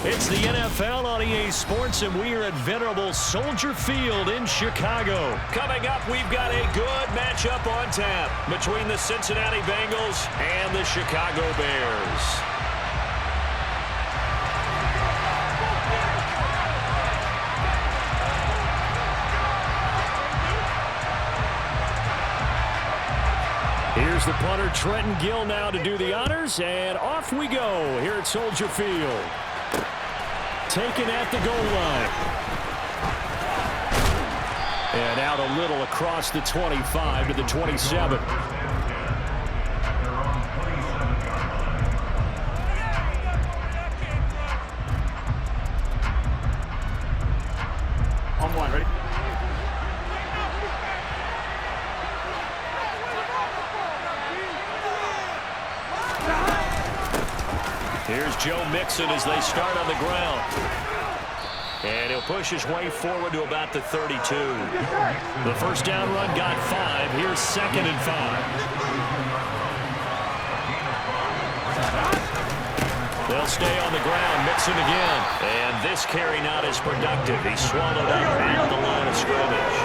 It's the NFL on EA Sports, and we are at venerable Soldier Field in Chicago. Coming up, we've got a good matchup on tap between the Cincinnati Bengals and the Chicago Bears. Here's the punter, Trenton Gill, now to do the honors, and off we go here at Soldier Field. Taken at the goal line. And out a little across the 25 to the 27. On one, ready? Here's Joe Mixon as they start on the ground. And he'll push his way forward to about the 32. The first down run got 5. Here's 2nd and 5. They'll stay on the ground. Mixon again. And this carry not as productive. He's swallowed up at the line of scrimmage.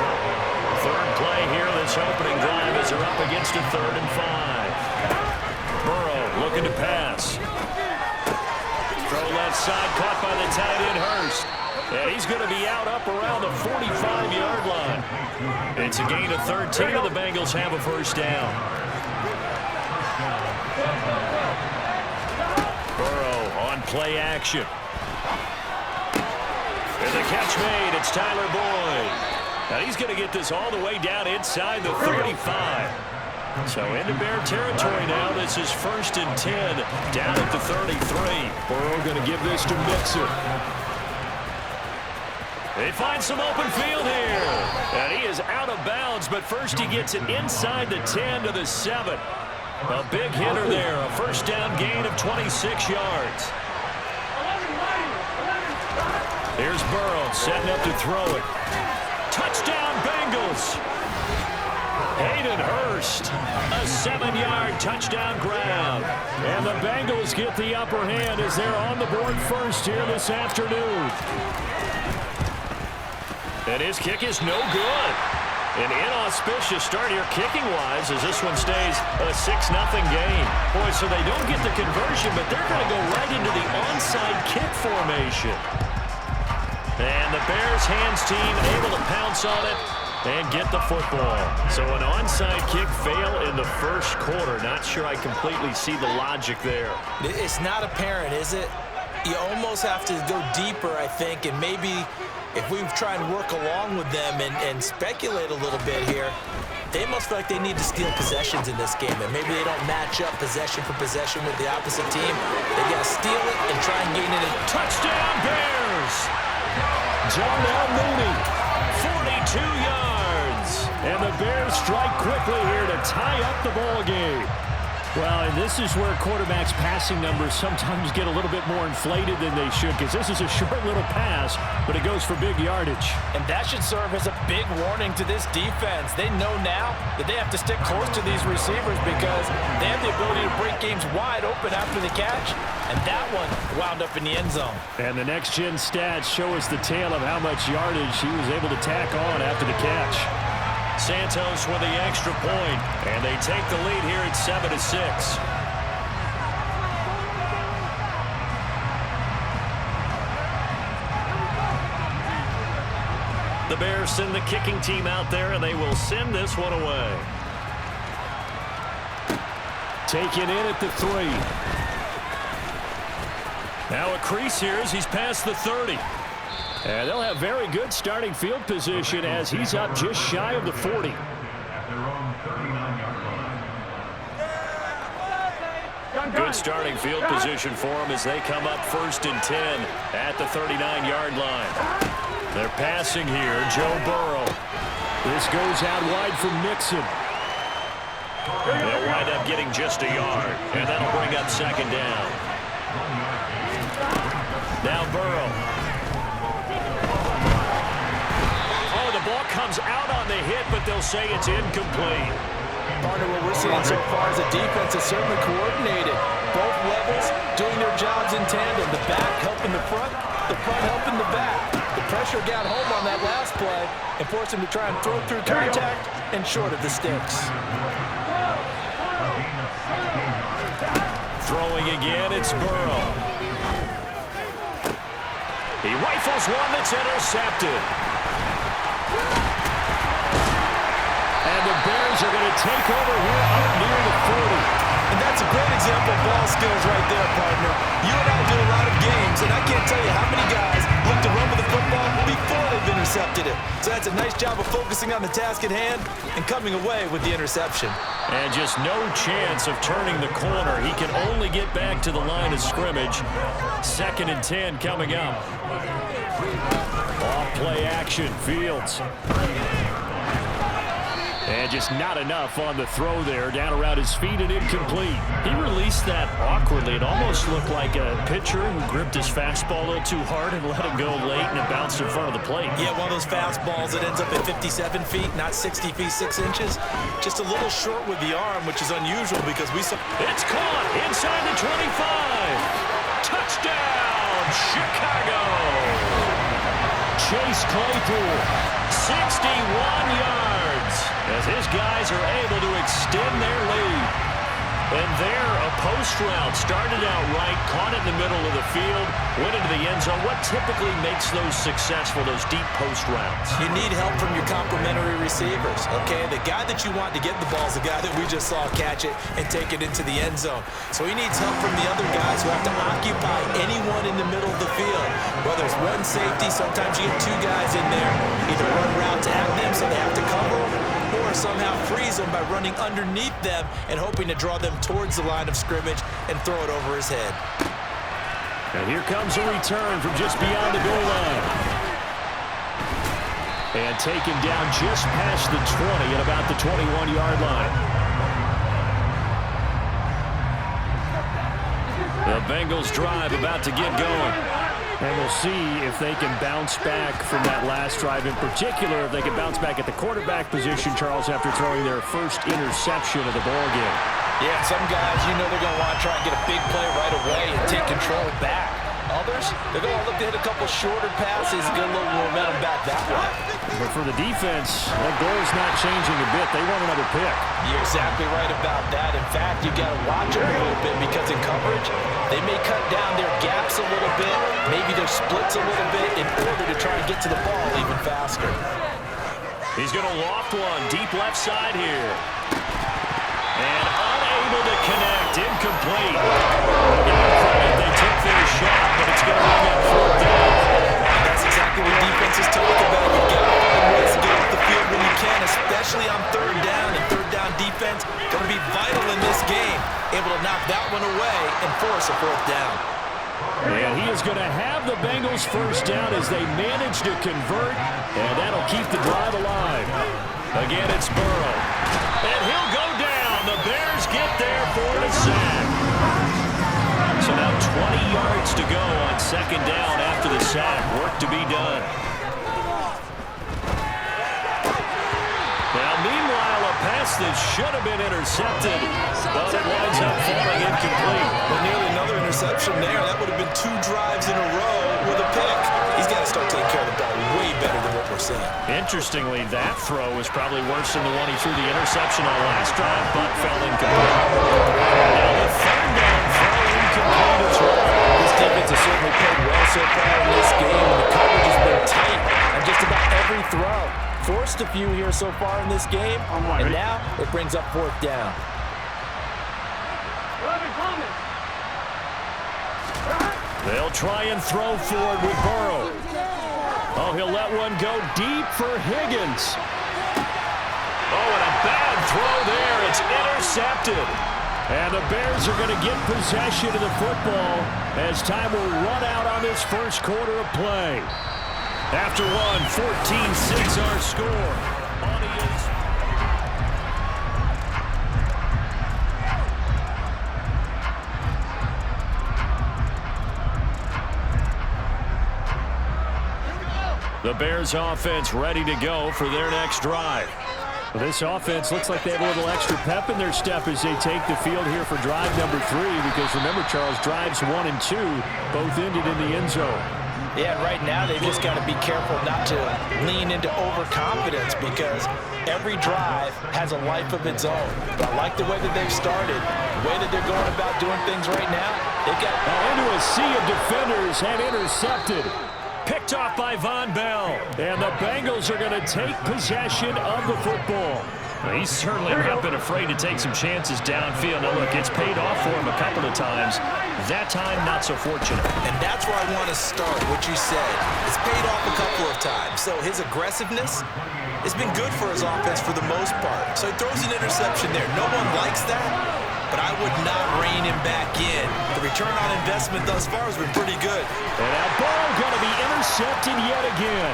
Third play here this opening drive as they're up against a 3rd and 5. Burrow looking to pass. Throw left side, caught by the tight end Hurst. And he's going to be out up around the 45-yard line. It's a gain of 13, and the Bengals have a first down. Burrow on play action. And the catch made. It's Tyler Boyd. Now he's going to get this all the way down inside the 35. So into Bear territory now. This is 1st and 10 down at the 33. Burrow going to give this to Mixon. They find some open field here. And he is out of bounds, but first he gets it inside the 10 to the 7. A big hitter there. A first down gain of 26 yards. Here's Burrow setting up to throw it. Touchdown Bengals. Hayden Hurst, a 7-yard touchdown grab. And the Bengals get the upper hand as they're on the board first here this afternoon. And his kick is no good. An inauspicious start here kicking-wise as this one stays a 6-0 game. Boy, so they don't get the conversion, but they're going to go right into the onside kick formation. And the Bears hands team able to pounce on it and get the football. So an onside kick fail in the first quarter. Not sure I completely see the logic there. It's not apparent, is it? You almost have to go deeper, I think, and maybe if we try and work along with them and speculate a little bit here, they must feel like they need to steal possessions in this game, and maybe they don't match up possession for possession with the opposite team. They got to steal it and try and gain it in. Touchdown, Bears! Darnell Mooney, 42 yards. And the Bears strike quickly here to tie up the ball game. Well, and this is where quarterbacks' passing numbers sometimes get a little bit more inflated than they should, because this is a short little pass, but it goes for big yardage. And that should serve as a big warning to this defense. They know now that they have to stick close to these receivers because they have the ability to break games wide open after the catch, and that one wound up in the end zone. And the next-gen stats show us the tale of how much yardage he was able to tack on after the catch. Santos with the extra point, and they take the lead here at 7-6. The Bears send the kicking team out there, and they will send this one away. Taken in at the 3. Now a crease here as he's past the 30. And they'll have very good starting field position as he's up just shy of the 40. Good starting field position for them as they come up 1st and 10 at the 39-yard line. They're passing here, Joe Burrow. This goes out wide for Mixon. They'll wind up getting just a yard, and that'll bring up 2nd down. Now Burrow. Ball comes out on the hit, but they'll say it's incomplete. Partner, what we're seeing so far is a defense is certainly coordinated. Both levels doing their jobs in tandem. The back helping the front helping the back. The pressure got home on that last play and forced him to try and throw through contact and short of the sticks. Throwing again, it's Burrow. He rifles one that's intercepted. And the Bears are going to take over here up near the 40. And that's a great example of ball skills right there, partner. You and I do a lot of games, and I can't tell you how many guys look to run with the football before they've intercepted it. So that's a nice job of focusing on the task at hand and coming away with the interception. And just no chance of turning the corner. He can only get back to the line of scrimmage. 2nd and 10 coming up. Off play action, Fields. And just not enough on the throw there. Down around his feet and incomplete. He released that awkwardly. It almost looked like a pitcher who gripped his fastball a little too hard and let it go late, and it bounced in front of the plate. Yeah, one of those fastballs that ends up at 57 feet, not 60 feet, 6 inches. Just a little short with the arm, which is unusual because we saw... It's caught inside the 25. Touchdown, Chicago. Chase Claypool, 61 yards, as his guys are able to extend their lead. And there, a post route started out right, caught it in the middle of the field, went into the end zone. What typically makes those successful, those deep post routes? You need help from your complementary receivers, okay? The guy that you want to get the ball is the guy that we just saw catch it and take it into the end zone. So he needs help from the other guys who have to occupy anyone in the middle of the field. Whether it's one safety, sometimes you get 2 guys in there, either run routes at them so they have to cover, or somehow freeze them by running underneath them and hoping to draw them towards the line of scrimmage and throw it over his head. And here comes a return from just beyond the goal line. And taken down just past the 20 at about the 21-yard line. The Bengals drive about to get going. And we'll see if they can bounce back from that last drive. In particular, if they can bounce back at the quarterback position, Charles, after throwing their first interception of the ballgame. Yeah, some guys, you know they're going to want to try and get a big play right away and take control back. Others, they're going to look to hit a couple shorter passes, get a little momentum back that way. But for the defense, that goal is not changing a bit. They want another pick. You're exactly right about that. In fact, you got to watch them a little bit because in coverage, they may cut down their gaps a little bit, maybe their splits a little bit in order to try to get to the ball even faster. He's going to loft one deep left side here. And unable to connect, incomplete. They took their shot, but it's going to ring up 4th down. That's exactly what defenses talk about. You've got to find ways to get off the field when you can, especially on 3rd down. And 3rd down defense going to be vital in this game. Able to knock that one away and force a 4th down. And he is going to have the Bengals 1st down as they manage to convert, and that'll keep the drive alive. Again, it's Burrow. And he'll go down. The Bears get there for the sack. So now 20 yards to go on 2nd down after the sack. Work to be done. Now, meanwhile, a pass that should have been intercepted, but it winds up falling incomplete. Well, nearly another interception there. That would have been 2 drives in a row with a pick. He's got to start taking care of the ball way better than what we're seeing. Interestingly, that throw was probably worse than the one he threw the interception on last drive, but fell incomplete. Now the 3rd down throw incomplete as well. This defense has certainly played well so far in this game, and the coverage has been tight on just about every throw. Forced a few here so far in this game, and now it brings up 4th down. They'll try and throw forward with Burrow. Oh, he'll let one go deep for Higgins. Oh, and a bad throw there. It's intercepted. And the Bears are going to get possession of the football as time will run out on this 1st quarter of play. After one, 14-6 our score. The Bears offense ready to go for their next drive. Well, this offense looks like they have a little extra pep in their step as they take the field here for drive number 3, because remember, Charles, drives 1 and 2 both ended in the end zone. Yeah, right now they've just got to be careful not to lean into overconfidence, because every drive has a life of its own. But I like the way that they've started, the way that they're going about doing things right now. They've got into a sea of defenders and intercepted. Picked off by Von Bell. And the Bengals are going to take possession of the football. Well, he's certainly not been afraid to take some chances downfield. Now, look, it's paid off for him a couple of times. That time, not so fortunate. And that's where I want to start, what you said. It's paid off a couple of times. So his aggressiveness has been good for his offense for the most part. So he throws an interception there. No one likes that, but I would not rein him back in. The return on investment thus far has been pretty good. And that ball going to be intercepted yet again.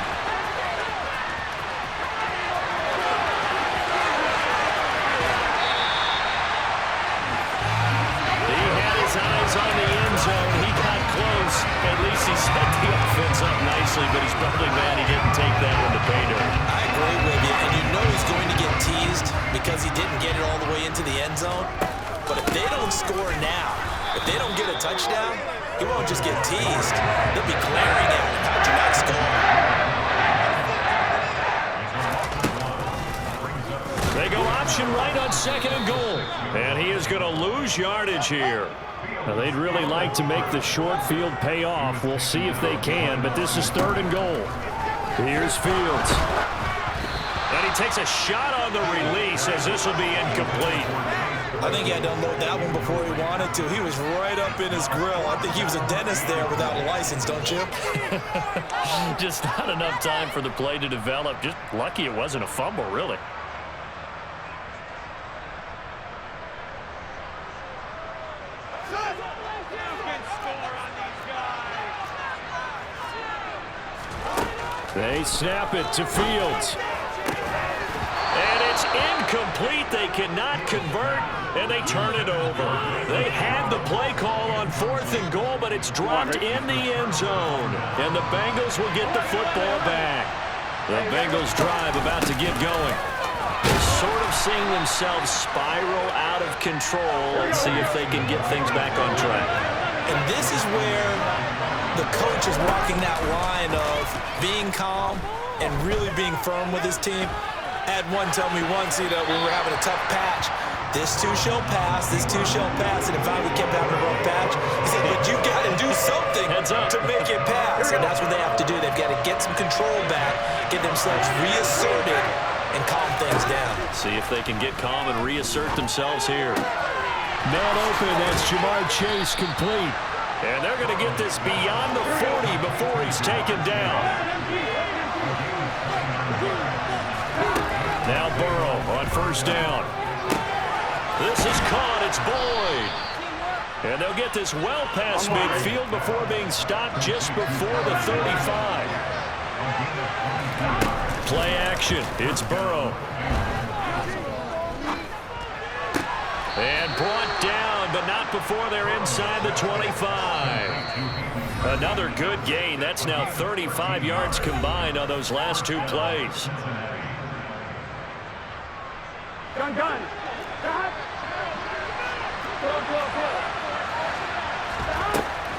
Eyes on the end zone. He got close. At least he set the offense up nicely, but he's probably mad he didn't take that one to pay dirt. I agree with you, and you know he's going to get teased because he didn't get it all the way into the end zone. But if they don't score now, if they don't get a touchdown, he won't just get teased. They'll be glaring at him. How'd you not score? They go option right on 2nd and goal. And he is going to lose yardage here. Now, they'd really like to make the short field pay off. We'll see if they can, but this is 3rd and goal. Here's Fields. And he takes a shot on the release as this will be incomplete. I think he had to unload that one before he wanted to. He was right up in his grill. I think he was a dentist there without a license, don't you? Just not enough time for the play to develop. Just lucky it wasn't a fumble, really. They snap it to Fields. And it's incomplete. They cannot convert, and they turn it over. They had the play call on 4th and goal, but it's dropped in the end zone. And the Bengals will get the football back. The Bengals drive about to get going. They're sort of seeing themselves spiral out of control and see if they can get things back on track. And this is where the coach is walking that line of being calm and really being firm with his team. I had one tell me once, when we were having a tough patch, this too shall pass, this too shall pass, and if we kept having a rough patch, he said, but you got to do something to make it pass, and that's what they have to do. They've got to get some control back, get themselves reasserted, and calm things down. See if they can get calm and reassert themselves here. Man open, that's Jamar Chase complete. And they're going to get this beyond the 40 before he's taken down. Now Burrow on 1st down. This is caught. It's Boyd. And they'll get this well past midfield before being stopped just before the 35. Play action. It's Burrow. And brought down, but not before they're inside the 25. Another good gain. That's now 35 yards combined on those last 2 plays. Gun.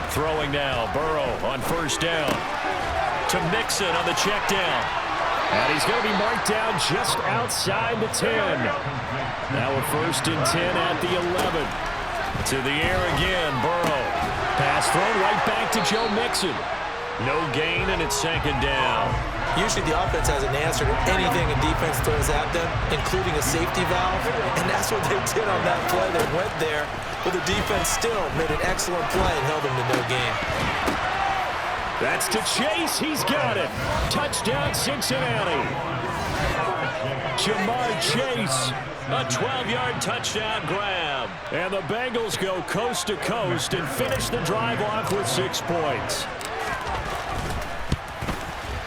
Throwing now, Burrow on 1st down. To Mixon on the check down. And he's going to be marked down just outside the 10. Now a 1st and 10 at the 11. To the air again, Burrow. Pass thrown right back to Joe Mixon. No gain, and it's 2nd down. Usually the offense has an answer to anything a defense throws at them, including a safety valve, and that's what they did on that play. They went there, but the defense still made an excellent play and held them to no gain. That's to Chase. He's got it. Touchdown, Cincinnati. Jamar Chase. A 12-yard touchdown grab. And the Bengals go coast to coast and finish the drive off with 6 points.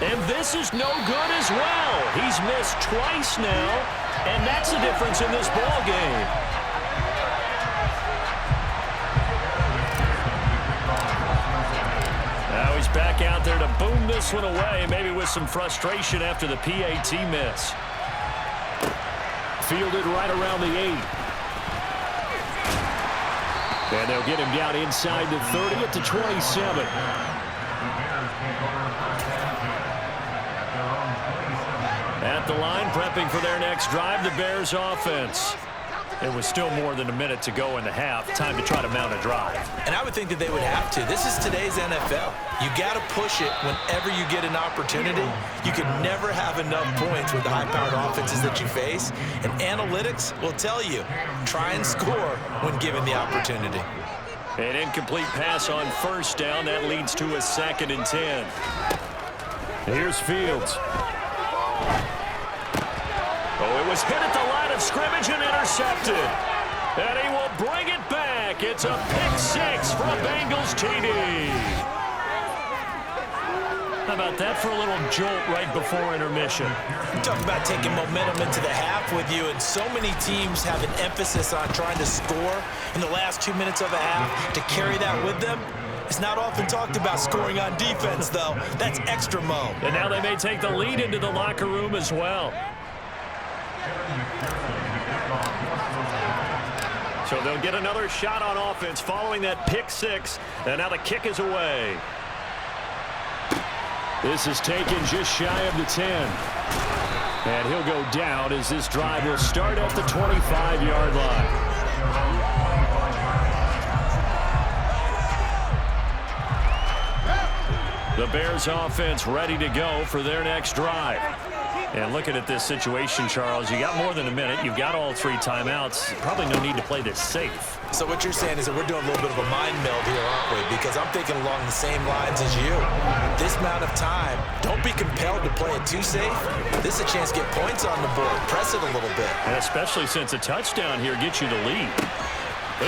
And this is no good as well. He's missed twice now, and that's the difference in this ball game. Now he's back out there to boom this one away, maybe with some frustration after the PAT miss. Fielded right around the 8. And they'll get him down inside the 30 at the 27. At the line, prepping for their next drive, the Bears offense. There was still more than a minute to go in the half. Time to try to mount a drive. And I would think that they would have to. This is today's NFL. You got to push it whenever you get an opportunity. You can never have enough points with the high-powered offenses that you face. And analytics will tell you, try and score when given the opportunity. An incomplete pass on first down. That leads to a 2nd and 10. Here's Fields. Oh, it was hit at the line of scrimmage and intercepted. And he will bring it back. It's a pick 6 for a Bengals TD. How about that for a little jolt right before intermission? Talk about taking momentum into the half with you, and so many teams have an emphasis on trying to score in the last 2 minutes of a half. To carry that with them, it's not often talked about scoring on defense, though. That's extra mo. And now they may take the lead into the locker room as well. So they'll get another shot on offense following that pick 6. And now the kick is away. This is taken just shy of the 10. And he'll go down as this drive will start at the 25-yard line. The Bears offense ready to go for their next drive. And looking at this situation, Charles, you got more than a minute. You've got all 3 timeouts. Probably no need to play this safe. So what you're saying is that we're doing a little bit of a mind meld here, aren't we? Because I'm thinking along the same lines as you. This amount of time, don't be compelled to play it too safe. This is a chance to get points on the board. Press it a little bit. And especially since a touchdown here gets you the lead.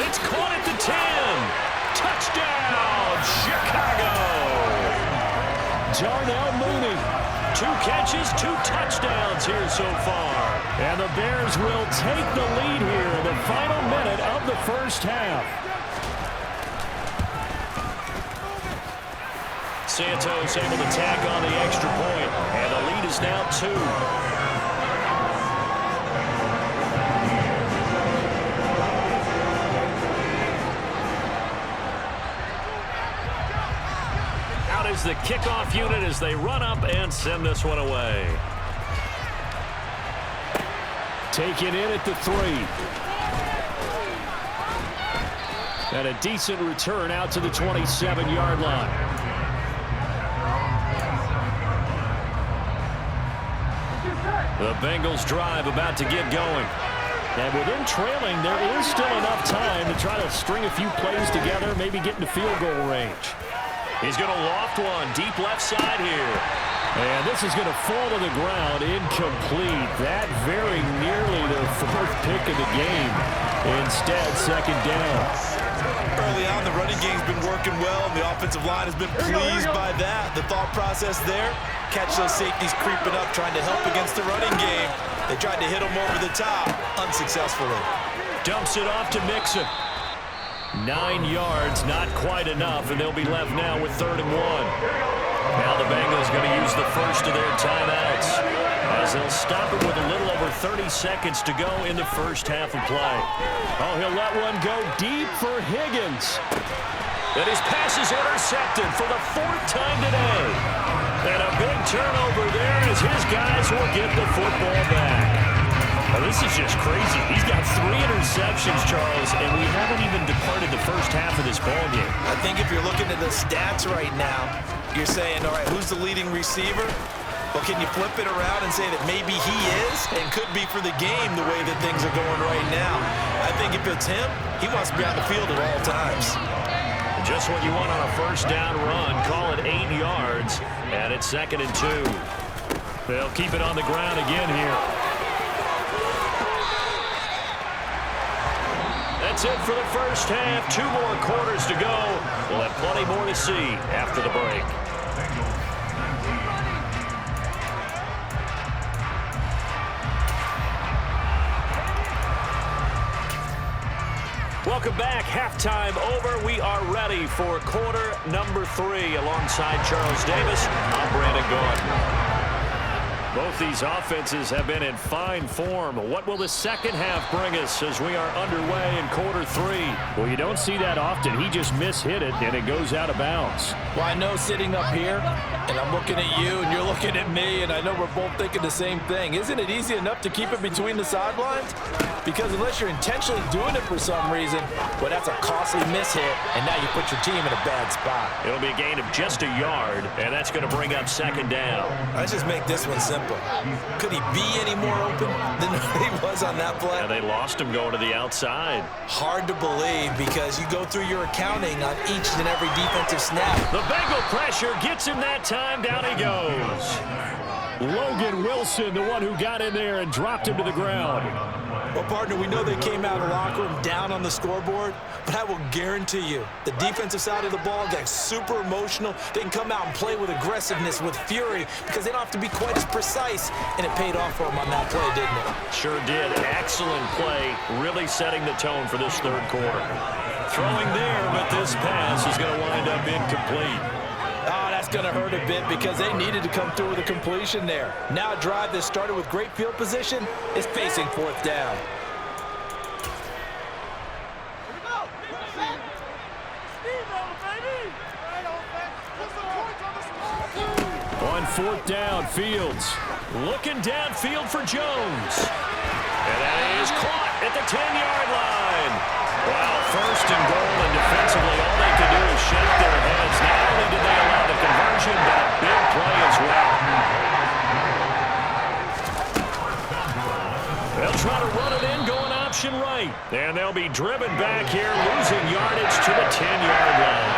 It's caught at the 10. Touchdown, Chicago. Darnell Mooney. 2 catches, 2 touchdowns here so far. And the Bears will take the lead here in the final minute of the first half. Santos able to tack on the extra point, and the lead is now 2. The kickoff unit as they run up and send this one away. Taken in at the 3. And a decent return out to the 27-yard line. The Bengals drive about to get going. And with them trailing, there is still enough time to try to string a few plays together, maybe get into field goal range. He's going to loft one deep left side here. And this is going to fall to the ground incomplete. That very nearly their 4th pick of the game. Instead, 2nd down. Early on, the running game's been working well, and the offensive line has been pleased by that. The thought process there, catch those safeties creeping up, trying to help against the running game. They tried to hit them over the top, unsuccessfully. Dumps it off to Mixon. 9 yards, not quite enough, and they'll be left now with 3rd and 1. Now the Bengals going to use the first of their timeouts as they'll stop it with a little over 30 seconds to go in the first half of play. Oh, he'll let one go deep for Higgins. And his pass is intercepted for the 4th time today. And a big turnover there as his guys will get the football back. Well, this is just crazy. He's got 3 interceptions, Charles, and we haven't even departed the first half of this ballgame. I think if you're looking at the stats right now, you're saying, all right, who's the leading receiver? Well, can you flip it around and say that maybe he is and could be for the game the way that things are going right now? I think if it's him, he wants to be on the field at all times. Just what you want on a first down run. Call it 8 yards, and it's 2nd and 2. They'll keep it on the ground again here. That's it for the first half. 2 more quarters to go. We'll have plenty more to see after the break. Welcome back. Halftime over. We are ready for quarter number 3. Alongside Charles Davis, I'm Brandon Gordon. Both these offenses have been in fine form. What will the second half bring us as we are underway in quarter 3? Well, you don't see that often. He just mishit it, and it goes out of bounds. Well, I know sitting up here, and I'm looking at you, and you're looking at me, and I know we're both thinking the same thing. Isn't it easy enough to keep it between the sidelines? Because unless you're intentionally doing it for some reason, well, that's a costly mishit, and now you put your team in a bad spot. It'll be a gain of just a yard, and that's going to bring up second down. Let's just make this one simple. Could he be any more open than he was on that play? Yeah, they lost him going to the outside. Hard to believe because you go through your accounting on each and every defensive snap. The Bengal pressure gets him that time. Down he goes. Logan Wilson, the one who got in there and dropped him to the ground. Well, partner, we know they came out of the locker room down on the scoreboard, but I will guarantee you the defensive side of the ball got super emotional. They can come out and play with aggressiveness, with fury, because they don't have to be quite as precise, and it paid off for them on that play, didn't it? Sure did. Excellent play, really setting the tone for this third quarter. Throwing there, but this pass is going to wind up incomplete. Oh, that's going to hurt a bit because they needed to come through with a completion there. Now a drive that started with great field position is facing fourth down. On fourth down, Fields. Looking downfield for Jones. And that is caught at the 10-yard line. Wow, first and goal, and defensively all they could do is shake their heads. Not only did they allow the conversion, but a big play as well. They'll try to run it in, going option right. And they'll be driven back here, losing yardage to the 10-yard line.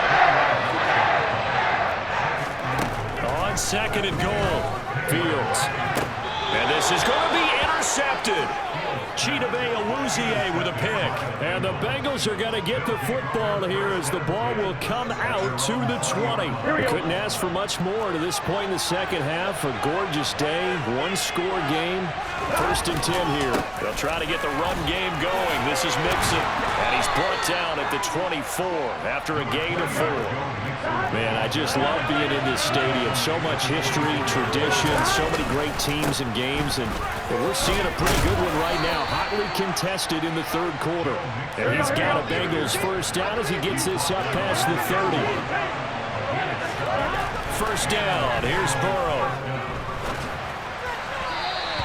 On second and goal, Fields. And this is going to be intercepted. Chidobe Awuzie with a pick. And the Bengals are going to get the football here as the ball will come out to the 20. We couldn't ask for much more to this point in the second half. A gorgeous day, one-score game. First and 10 here. They'll try to get the run game going. This is Mixon. And he's brought down at the 24 after a gain of 4. Man, I just love being in this stadium. So much history, tradition, so many great teams and games. And we're seeing a pretty good one right now. Hotly contested in the third quarter. And he's got a Bengals first down as he gets this up past the 30. First down. Here's Burrow.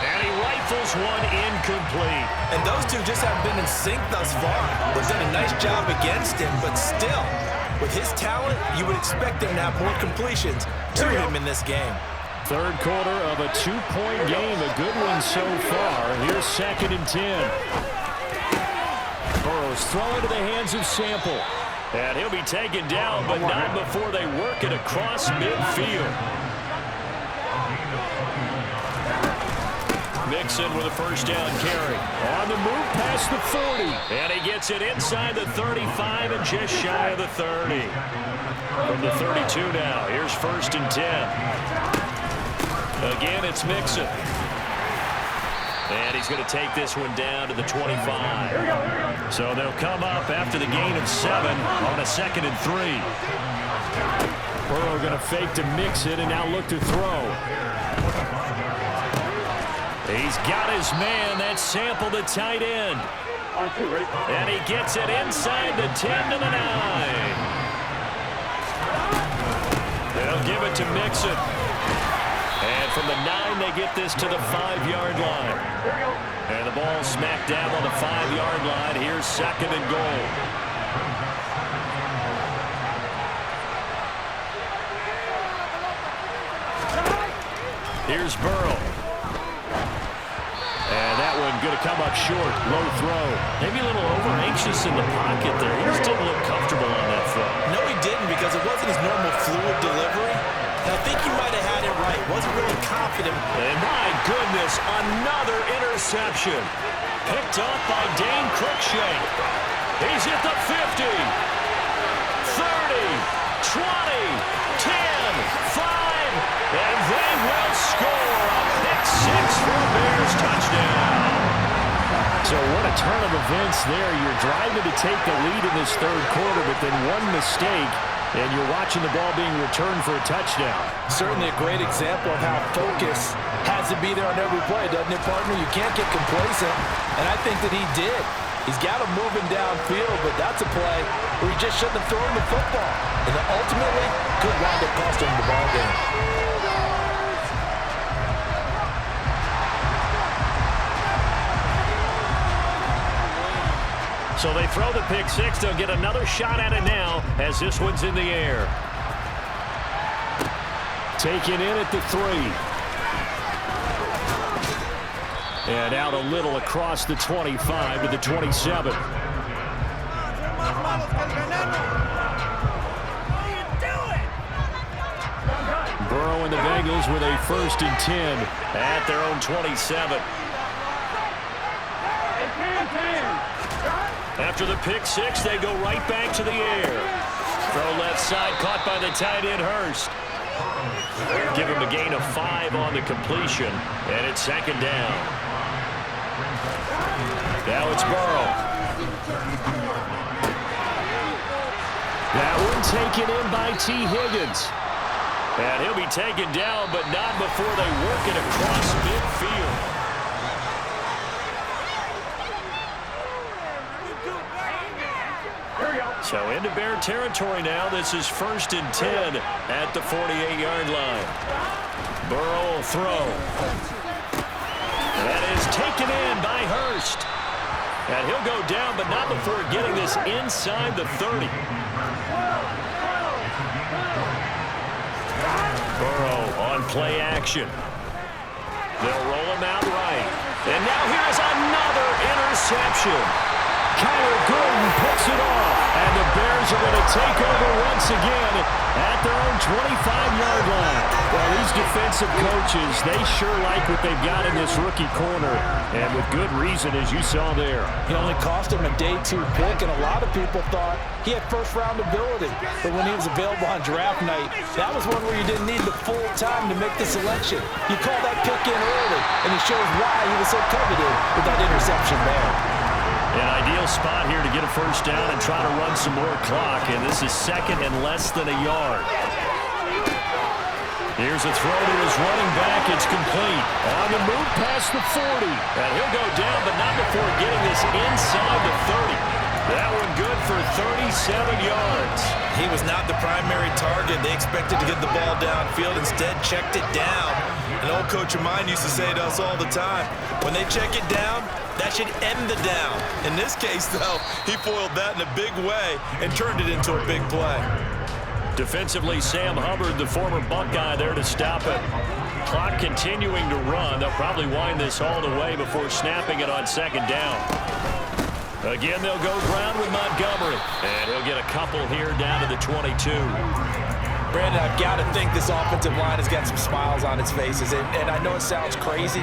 And he rifles one incomplete. And those two just haven't been in sync thus far. They've done a nice job against him, but still, with his talent, you would expect him to have more completions to him in this game. Third quarter of a 2-point game. A good one so far. Here's second and 10. Burrow's throwing to the hands of Sample. And he'll be taken down, but not before they work it across midfield. Mixon with a first down carry. On the move past the 40. And he gets it inside the 35 and just shy of the 30. From the 32 now, here's first and 10. Again, it's Mixon. And he's going to take this one down to the 25. So they'll come up after the gain of 7 on a second and 3. Burrow going to fake to Mixon and now look to throw. He's got his man. That's Sample, the tight end. And he gets it inside the 10 to the 9. They'll give it to Mixon. And from the 9, they get this to the 5-yard line. And the ball smacked down on the 5-yard line. Here's second and goal. Here's Burrow. And that one going to come up short. Low throw. Maybe a little over-anxious in the pocket there. He just didn't look comfortable on that throw. No, he didn't because it wasn't his normal fluid delivery. And I think he might have had it right. Wasn't really confident. And my goodness, another interception. Picked up by Dane Cruikshank. He's at the 50, 30, 20, 10, 5, and they will score a pick 6 for a Bears touchdown. So what a turn of events there. You're driving to take the lead in this third quarter, but then one mistake, and you're watching the ball being returned for a touchdown. Certainly a great example of how focus has wants to be there on every play, doesn't it, partner? You can't get complacent, and I think that he did. He's got him moving downfield, but that's a play where he just shouldn't have thrown the football. And ultimately, could wind up costing him the ball game. So they throw the pick six. They'll get another shot at it now as this one's in the air. Taken in at the 3. And out a little across the 25 to the 27. Burrow and the Bengals with a 1st and 10 at their own 27. After the pick six, they go right back to the air. Throw left side, caught by the tight end Hurst. Give him a gain of 5 on the completion, and it's 2nd down. Now it's Burrow. That one taken in by T. Higgins. And he'll be taken down, but not before they work it across midfield. So into Bear territory now. This is 1st and 10 at the 48-yard line. Burrow will throw. That is taken in by Hurst. And he'll go down, but not before getting this inside the 30. Burrow on play action. They'll roll him out right. And now here's another interception. Kyler Gordon puts it off. And the Bears are going to take over once again at their own 25-yard line. Well, these defensive coaches, they sure like what they've got in this rookie corner. And with good reason, as you saw there. He only cost him a day 2 pick, and a lot of people thought he had first-round ability. But when he was available on draft night, that was one where you didn't need the full time to make the selection. You call that pick in early, and it shows why he was so coveted with that interception there. An ideal spot here to get a 1st down and try to run some more clock, and this is 2nd and less than a yard. Here's a throw to his running back. It's complete. On the move past the 40. And he'll go down, but not before getting this inside the 30. That one good for 37 yards. He was not the primary target. They expected to get the ball downfield. Instead, checked it down. An old coach of mine used to say to us all the time, when they check it down, that should end the down. In this case, though, he foiled that in a big way and turned it into a big play. Defensively, Sam Hubbard, the former Buckeye, there to stop it. Clock continuing to run. They'll probably wind this all the way before snapping it on 2nd down. Again, they'll go ground with Montgomery. And he'll get a couple here down to the 22. Brandon, I've got to think this offensive line has got some smiles on its faces. And I know it sounds crazy,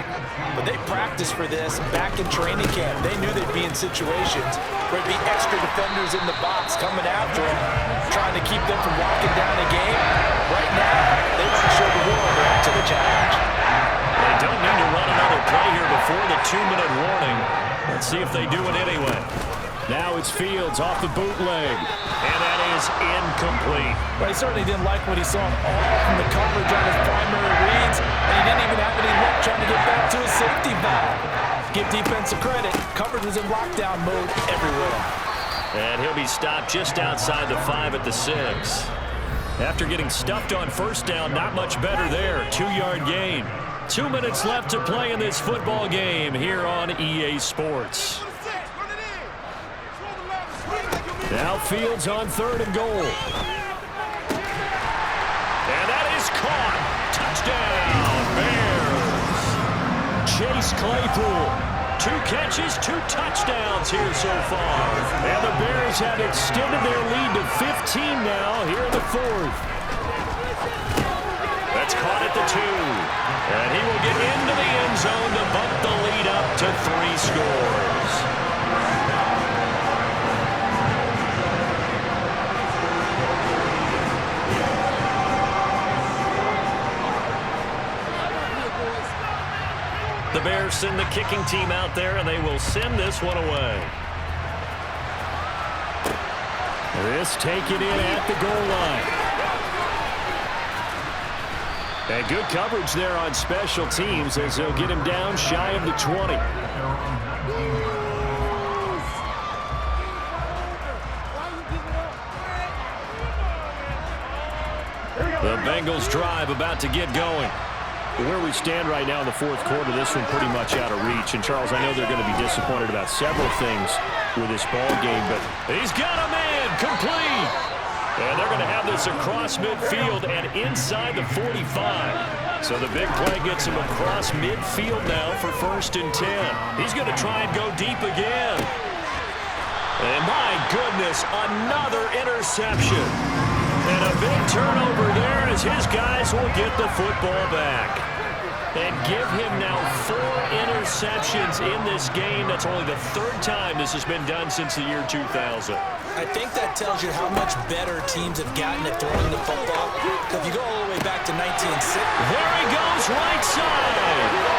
but they practiced for this back in training camp. They knew they'd be in situations where there'd be extra defenders in the box coming after them, trying to keep them from locking down a game. Right now, they want to show the world they're up to the challenge. They don't need to run another play here before the 2-minute warning. Let's see if they do it anyway. Now it's Fields off the bootleg. And that is incomplete. Well, he certainly didn't like what he saw all from the coverage on his primary reads, and he didn't even have any luck trying to get back to his safety valve. Give defensive credit. Coverage was in lockdown mode everywhere. And he'll be stopped just outside the 5 at the 6. After getting stuffed on 1st down, not much better there. 2-yard gain. 2 minutes left to play in this football game here on EA Sports. Now Fields on 3rd and goal. And that is caught. Touchdown, Bears. Chase Claypool. 2 catches, 2 touchdowns here so far. And the Bears have extended their lead to 15 now here in the 4th. That's caught at the 2. And he will get into the end zone to bump the lead up to 3 scores. The Bears send the kicking team out there, and they will send this one away. This taken in at the goal line. And good coverage there on special teams as they'll get him down shy of the 20. The Bengals drive about to get going. Where we stand right now in the fourth quarter, this one pretty much out of reach. And, Charles, I know they're going to be disappointed about several things with this ball game, but he's got a man complete. And they're going to have this across midfield and inside the 45. So the big play gets him across midfield now for 1st and 10. He's going to try and go deep again. And my goodness, another interception. And a big turnover there as his guys will get the football back. And give him now 4 interceptions in this game. That's only the 3rd time this has been done since the year 2000. I think that tells you how much better teams have gotten at throwing the football. If you go all the way back to 1960. There he goes right side.